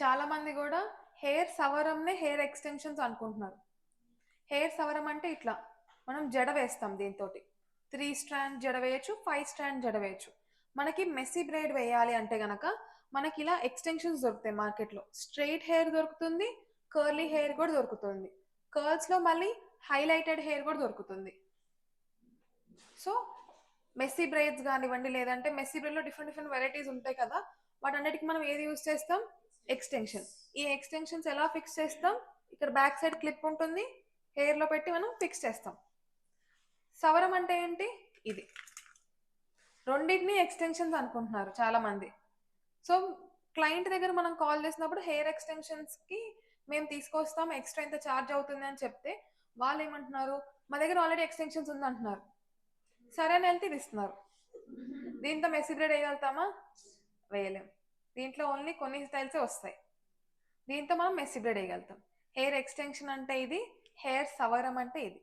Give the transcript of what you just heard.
చాలా మంది కూడా హెయిర్ సవరంనే హెయిర్ ఎక్స్టెన్షన్స్ అనుకుంటున్నారు. హెయిర్ సవరం అంటే ఇట్లా మనం జడ వేస్తాం దీంతో. 3 స్ట్రాండ్ జడ వేయచ్చు, 5 స్ట్రాండ్ జడ వేయచ్చు. మనకి మెస్సీ బ్రైడ్ వేయాలి అంటే గనక మనకి ఇలా ఎక్స్టెన్షన్స్ దొరుకుతాయి మార్కెట్లో. స్ట్రైట్ హెయిర్ దొరుకుతుంది, కర్లీ హెయిర్ కూడా దొరుకుతుంది. కర్ల్స్లో మళ్ళీ హైలైటెడ్ హెయిర్ కూడా దొరుకుతుంది. సో మెస్సీ బ్రైడ్స్ కానివ్వండి, లేదంటే మెస్సీ బ్రైడ్లో డిఫరెంట్ డిఫరెంట్ వెరైటీస్ ఉంటాయి కదా, వాటన్నిటికి మనం ఏది యూస్ చేస్తాం? ఎక్స్టెన్షన్. ఈ ఎక్స్టెన్షన్స్ ఎలా ఫిక్స్ చేస్తాం? ఇక్కడ బ్యాక్ సైడ్ క్లిప్ ఉంటుంది, హెయిర్లో పెట్టి మనం ఫిక్స్ చేస్తాం. సవరం అంటే ఏంటి? ఇది. రెండింటిని ఎక్స్టెన్షన్స్ అనుకుంటున్నారు చాలా మంది. సో క్లయింట్ దగ్గర మనం కాల్ చేసినప్పుడు హెయిర్ ఎక్స్టెన్షన్స్కి మేము తీసుకొస్తాం, ఎక్స్ట్రా ఇంత ఛార్జ్ అవుతుంది అని చెప్తే వాళ్ళు ఏమంటున్నారు? మా దగ్గర ఆల్రెడీ ఎక్స్టెన్షన్స్ ఉంది అంటున్నారు. సరే అని వెళ్తే ఇది ఇస్తున్నారు. దీంతో మెస్సీ బ్రైడ్ వేయగలుగుతామా? వేయలేం. దీంట్లో ఓన్లీ కొన్ని స్టైల్సే వస్తాయి. దీంతో మనం మెస్సీ బ్రైడ్ వేయగలుగుతాం. హెయిర్ ఎక్స్టెన్షన్ అంటే ఇది, హెయిర్ సవరం అంటే ఇది.